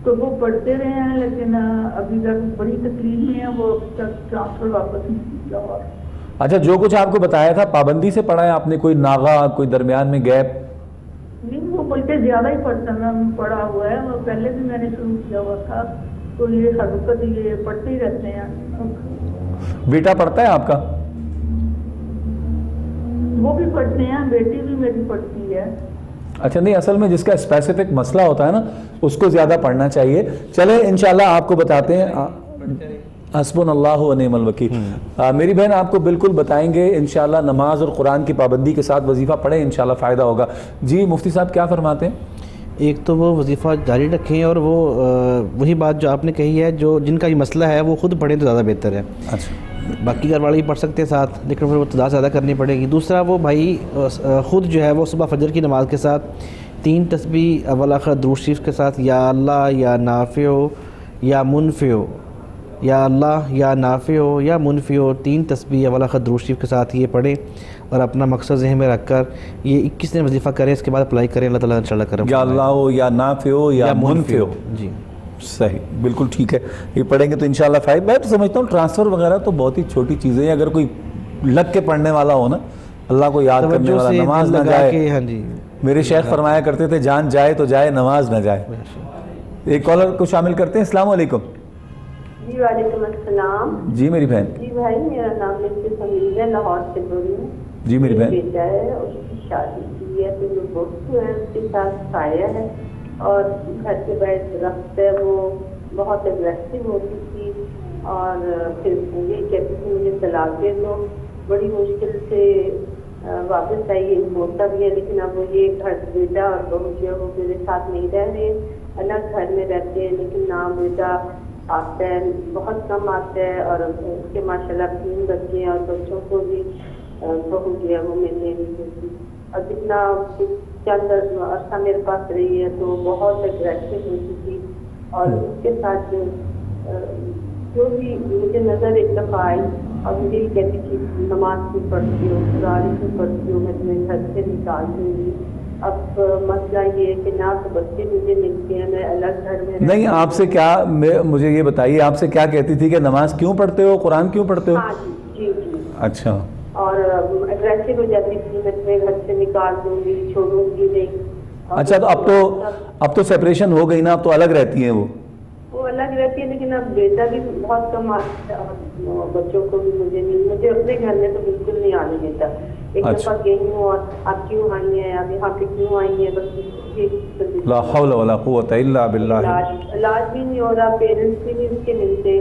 تو وہ پڑھتے رہے ہیں, لیکن ابھی تک بڑی تکلیف میں ہے, وہ اب تک ٹرانسفر واپس نہیں کی لاہور. اچھا, جو کچھ آپ کو بتایا تھا پابندی سے پڑھا ہے آپ نے, کوئی ناغا, کوئی درمیان میں گیپ؟ نہیں, وہ بلکہ زیادہ ہی پڑھا ہوا ہے. وہ پہلے بھی میں نے شروع کیا ہوا تھا, تو یہ ہر وقت یہ پڑھتے ہی رہتے ہیں. بیٹا پڑھتا ہے آپ کا؟ وہ بھی پڑھتے ہیں, بیٹی بھی میری پڑھتی ہے. اچھا, نہیں اصل میں جس کا اسپیسیفک مسئلہ ہوتا ہے نا اس کو زیادہ پڑھنا چاہیے. چلیں انشاءاللہ آپ کو بتاتے ہیں. حسبنا اللہ و نعم الوکیل. میری بہن آپ کو بالکل بتائیں گے انشاءاللہ, نماز اور قرآن کی پابندی کے ساتھ وظیفہ پڑھیں, انشاءاللہ فائدہ ہوگا. جی مفتی صاحب کیا فرماتے ہیں؟ ایک تو وہ وظیفہ جاری رکھیں, اور وہ وہی بات جو آپ نے کہی ہے, جو جن کا یہ مسئلہ ہے وہ خود پڑھیں تو زیادہ بہتر ہے. اچھا, باقی گھر والے ہی پڑھ سکتے ہیں ساتھ, لیکن پھر وہ تعداد زیادہ کرنی پڑے گی. دوسرا وہ بھائی خود جو ہے وہ صبح فجر کی نماز کے ساتھ 3 تسبیح اول آخر درود شریف کے ساتھ یا اللہ یا نافع یا منفع, یا اللہ یا نافع یا منفع, 3 تسبیح اول آخر درود شریف کے ساتھ یہ پڑھیں, اور اپنا مقصد ذہن میں رکھ کر یہ 21 دن وظیفہ کریں. اس کے بعد اپلائی کریں, اللہ تعالیٰ انشاءاللہ کرم. یا اللہ یا نافع یا منفع. جی صحیح, بالکل ٹھیک ہے. یہ پڑھیں گے تو انشاءاللہ فائدہ. میں تو سمجھتا ہوں ٹرانسفر وغیرہ تو بہت ہی چھوٹی چیزیں ہیں. اگر کوئی لگ کے پڑھنے والا ہو نا, اللہ کو یاد کرنے والا, نماز نہ جائے. ہاں جی, میرے شیخ فرمایا کرتے تھے جان جائے تو جائے, نماز نہ جائے. ایک کالر کو شامل کرتے ہیں. السلام علیکم. جی وعلیکم السلام. جی میری بہن. جی بھائی, میرا نام سمیل ہے, لاہور سے بول رہی ہوں. جی میری بہن. بیٹا ہے, اس کی شادی کی ہے, تو جو بہت ہے اس کے ساتھ سایہ ہے, اور گھر کے باہر درخت ہے, وہ بہت اگریسو ہوتی تھی, اور پھر یہ کہتی تھی مجھے طلاق دے دو. بڑی مشکل سے واپس آئی, ہوتا بھی ہے, لیکن اب وہ یہ گھر بیٹا اور بہو جو ہے وہ میرے ساتھ نہیں رہ رہے, الگ گھر میں رہتے ہیں, لیکن نام بیٹا آتا ہے, بہت کم آتا ہے. اور اس کے ماشاء اللہ 3 بچے ہیں, اور بچوں کو بھی بہو جو ہے وہ ملنے نہیں دیتی. اور جتنا چند عرصہ میرے پاس رہی ہے تو بہت اگریسو ہوتی تھی, اور اس کے ساتھ جو بھی مجھے نظر ایک دفعہ آئی, اور مجھے یہ کہتی تھی نماز کیوں پڑھتی ہو, قرآن کیوں پڑھتی ہو, میں تمہیں گھر سے نکال دوں گی. اب مسئلہ یہ ہے کہ نہ تو بچے مجھے ملتے ہیں, میں الگ گھر میں نہیں, آپ سے کیا, مجھے یہ بتائیے آپ سے کیا کہتی تھی کہ نماز کیوں پڑھتے ہو, قرآن کیوں پڑھتے ہو؟ ہاں جی. اچھا. اور اگریسو ہو جاتی تھی, میں تمہیں گھر سے نکال دوں گی, چھوڑوں گی نہیں. اچھا, تو اب تو سیپریشن ہو گئی نا, اب تو الگ رہتی ہیں وہ الگ رہتی ہے, لیکن اب بیٹا بھی بہت کم آتا ہے اور بچوں کو بھی مجھے اپنے گھر میں تو بالکل نہیں آنے دیتا. ایک دفعہ گئی ہوں اور آپ کیوں آئی ہیں, آپ یہاں پہ کیوں آئی ہیں, بس لا حول ولا قوت الا باللہ. علاج بھی نہیں ہو رہا, پیرنٹس بھی نہیں اس کے ملتے,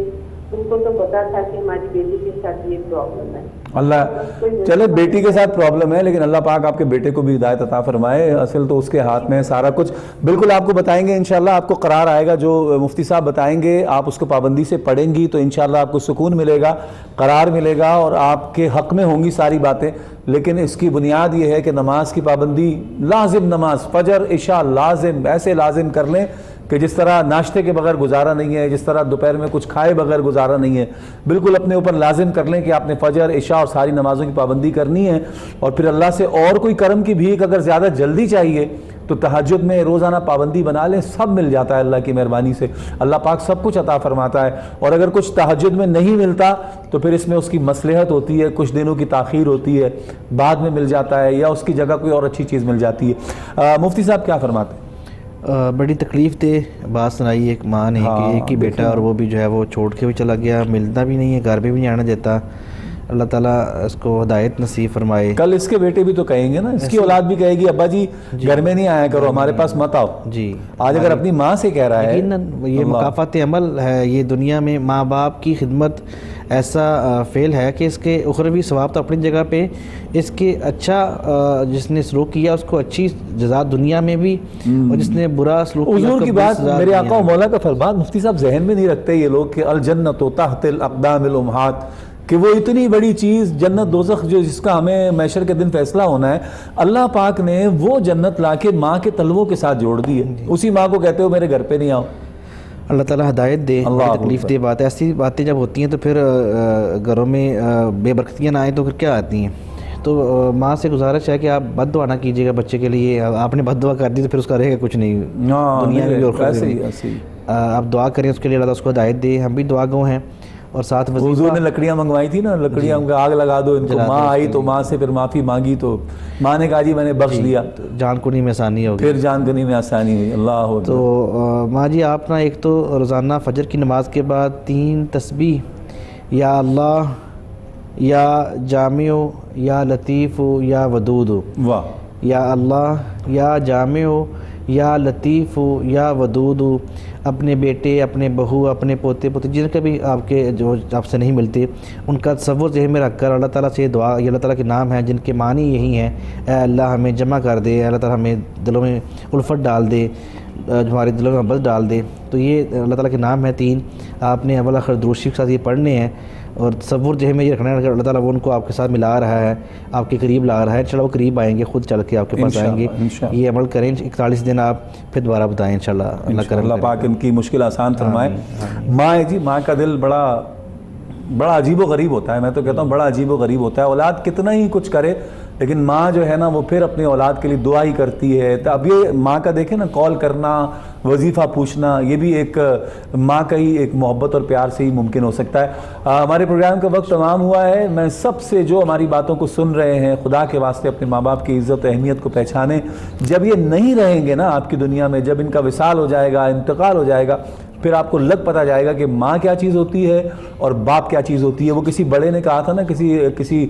ان کو تو پتا تھا کہ ہماری بیٹی کے ساتھ یہ پرابلم ہے. اللہ چلے, بیٹی کے ساتھ پرابلم ہے, لیکن اللہ پاک آپ کے بیٹے کو بھی ہدایت عطا فرمائے. اصل تو اس کے ہاتھ میں ہے سارا کچھ. بالکل آپ کو بتائیں گے انشاءاللہ, آپ کو قرار آئے گا جو مفتی صاحب بتائیں گے, آپ اس کو پابندی سے پڑھیں گی تو انشاءاللہ آپ کو سکون ملے گا, قرار ملے گا, اور آپ کے حق میں ہوں گی ساری باتیں. لیکن اس کی بنیاد یہ ہے کہ نماز کی پابندی, لازم نماز, فجر عشاء لازم, ایسے لازم کر لیں کہ جس طرح ناشتے کے بغیر گزارا نہیں ہے, جس طرح دوپہر میں کچھ کھائے بغیر گزارا نہیں ہے, بالکل اپنے اوپر لازم کر لیں کہ آپ نے فجر عشاء اور ساری نمازوں کی پابندی کرنی ہے. اور پھر اللہ سے اور کوئی کرم کی بھیک اگر زیادہ جلدی چاہیے تو تہجد میں روزانہ پابندی بنا لیں, سب مل جاتا ہے اللہ کی مہربانی سے. اللہ پاک سب کچھ عطا فرماتا ہے. اور اگر کچھ تہجد میں نہیں ملتا تو پھر اس میں اس کی مصلحت ہوتی ہے, کچھ دنوں کی تاخیر ہوتی ہے, بعد میں مل جاتا ہے, یا اس کی جگہ کوئی اور اچھی چیز مل جاتی ہے. مفتی صاحب کیا فرماتے ہیں؟ بڑی تکلیف دہ بات سنائی ایک ماں نے کہ ایک ہی بیٹا, اور وہ بھی جو ہے وہ چھوڑ کے بھی چلا گیا, ملتا بھی نہیں ہے, گھر پہ بھی نہیں آنا دیتا. اللہ تعالیٰ اس کو ہدایت نصیب فرمائے. کل اس کے بیٹے بھی تو کہیں گے نا, اس کی اولاد بھی کہے گی ابا جی گھر میں نہیں آیا کرو, ہمارے پاس مت آؤ. جی, آج اگر اپنی ماں سے کہہ رہا ہے, یہ مکافات عمل ہے. یہ دنیا میں ماں باپ کی خدمت ایسا فعل ہے کہ اس کے اخروی ثواب تو اپنی جگہ پہ, اس کے اچھا جس نے سلوک کیا اس کو اچھی جزا دنیا میں بھی, اور جس نے برا سلوک کیا. حضور کی بات میرے آقا و مولا کا فرمان مفتی صاحب ذہن میں نہیں رکھتے یہ لوگ کہ الجنت تحت الاقدام الامہات, کہ وہ اتنی بڑی چیز جنت دوزخ جو جس کا ہمیں محشر کے دن فیصلہ ہونا ہے, اللہ پاک نے وہ جنت لا کے ماں کے تلووں کے ساتھ جوڑ دی ہے. اسی ماں کو کہتے ہو میرے گھر پہ نہیں آؤ. اللہ تعالیٰ ہدایت دے. تکلیف دہ بات ہے, ایسی باتیں جب ہوتی ہیں تو پھر گھروں میں بے برکتیاں نہ آئیں تو پھر کیا آتی ہیں. تو ماں سے گزارش ہے کہ آپ بد دعا نہ کیجیے گا بچے کے لیے. آپ نے بد دعا کر دی تو پھر اس کا رہے گا کچھ نہیں دنیا میں بھی اور خود بھی. آپ دعا کریں اس کے لیے, اللہ تعالیٰ اس کو ہدایت دے. ہم بھی دعا گو ہیں. اور ساتھ حضور نے لکڑیاں منگوائی تھی نا, لکڑیاں آگ لگا دو ان کو. ماں آئی تو ماں سے پھر معافی مانگی تو ماں نے کہا جی میں نے بخش دیا, جان کنی میں آسانی ہوگی, پھر جان کنی میں آسانی ہوئی. اللہ. تو ماں جی آپ نا ایک تو روزانہ فجر کی نماز کے بعد 3 تسبیح, یا اللہ, یا جامع, یا لطیف, یا ودود. واہ. یا اللہ, یا جامع, یا لطیف, یا ودود, اپنے بیٹے, اپنے بہو, اپنے پوتے پوتے جن کا بھی آپ کے جو آپ سے نہیں ملتے, ان کا تصور ذہن میں رکھ کر اللہ تعالیٰ سے دعا. یہ اللہ تعالیٰ کے نام ہیں جن کے معنی یہی ہیں, اے اللہ ہمیں جمع کر دے, اللہ تعالیٰ ہمیں دلوں میں الفت ڈال دے, ہمارے دلوں میں محبت ڈال دے. تو یہ اللہ تعالیٰ کے نام ہیں 3. آپ نے اول آخر درود شریف کے ساتھ یہ پڑھنے ہیں, اور تصور ذہن میں یہ رکھنا ہے کہ اللہ تعالیٰ وہ ان کو آپ کے ساتھ ملا رہا ہے, آپ کے قریب لا رہا ہے. انشاءاللہ وہ قریب آئیں گے, خود چل کے آپ کے پاس آئیں گے. یہ عمل کریں, 41 دن آپ پھر دوبارہ بتائیں انشاءاللہ. اللہ پاک ان کی مشکل آسان فرمائے. ماں ہے جی, ماں کا دل بڑا عجیب و غریب ہوتا ہے. میں تو کہتا ہوں بڑا عجیب و غریب ہوتا ہے. اولاد کتنا ہی کچھ کرے لیکن ماں جو ہے نا وہ پھر اپنی اولاد کے لیے دعا ہی کرتی ہے. تو اب یہ ماں کا دیکھیں نا, کال کرنا, وظیفہ پوچھنا, یہ بھی ایک ماں کا ہی ایک محبت اور پیار سے ہی ممکن ہو سکتا ہے. ہمارے پروگرام کا وقت تمام ہوا ہے. میں سب سے جو ہماری باتوں کو سن رہے ہیں, خدا کے واسطے اپنے ماں باپ کی عزت و اہمیت کو پہچانیں. جب یہ نہیں رہیں گے نا آپ کی دنیا میں, جب ان کا وصال ہو جائے گا, انتقال ہو جائے گا, پھر آپ کو لگ پتہ جائے گا کہ ماں کیا چیز ہوتی ہے اور باپ کیا چیز ہوتی ہے. وہ کسی بڑے نے کہا تھا نا, کسی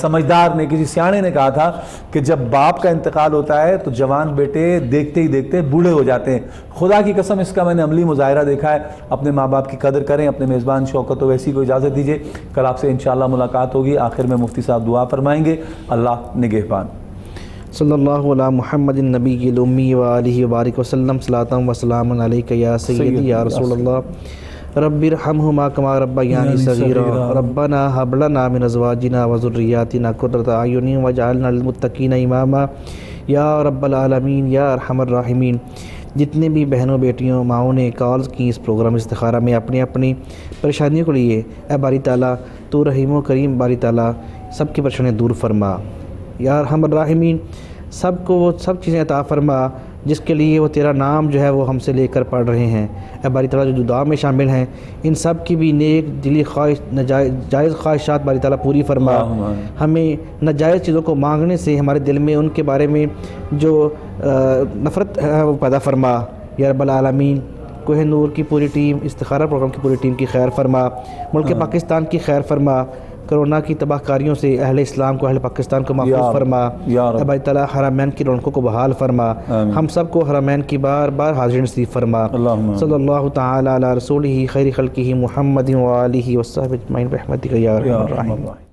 سمجھدار نے, کسی سیانے نے کہا تھا کہ جب باپ کا انتقال ہوتا ہے تو جوان بیٹے دیکھتے ہی دیکھتے بوڑھے ہو جاتے ہیں. خدا کی قسم اس کا میں نے عملی مظاہرہ دیکھا ہے. اپنے ماں باپ کی قدر کریں. اپنے میزبان شوکت اویسی کو اجازت دیجیے, کل آپ سے انشاءاللہ ملاقات ہوگی. آخر میں مفتی صاحب دعا فرمائیں گے. اللہ نگہبان. صلی اللہ علی محمد النبی الامی وآلہ وبارک وسلم. صلاۃ و سلام علیک یا سیدی یا رسول اللہ. رب ارحمہما کما ربیانی صغیرا. ربنا ھب لنا من ازواجنا وذریاتنا قرۃ اعین واجعلنا للمتقین اماما یا رب العالمین یا ارحم الراحمین. جتنے بھی بہنوں بیٹیوں ماؤں نے کالز کی اس پروگرام استخارہ میں اپنی اپنی پریشانیوں کو لیے, اے باری تعالیٰ تو رحیم و کریم باری تعالیٰ سب کی پریشانیاں دور فرما. یا ارحم الراحمین, سب کو وہ سب چیزیں عطا فرما جس کے لیے وہ تیرا نام جو ہے وہ ہم سے لے کر پڑھ رہے ہیں، اے باری تعالیٰ جو دعا میں شامل ہیں ان سب کی بھی نیک دلی خواہش جائز خواہشات باری تعالیٰ پوری فرما، ہمیں ناجائز چیزوں کو مانگنے سے ہمارے دل میں ان کے بارے میں جو نفرت ہے وہ پیدا فرما یا رب العالمین۔ کوہ نور کی پوری ٹیم، استخارہ پروگرام کی پوری ٹیم کی خیر فرما، ملک پاکستان کی خیر فرما، کرونا کی تباہ کاریوں سے اہل اسلام کو، اہل پاکستان کو محفوظ فرما، اے باری تعالیٰ حرمین کی رونقوں کو بحال فرما، ہم سب کو حرمین کی بار بار حاضر نصیب فرما، صلی اللہ تعالی علی رسولہ خیر خلقہ محمد و آلہ وصحبہ اجمعین برحمتک یا ارحم الراحمین۔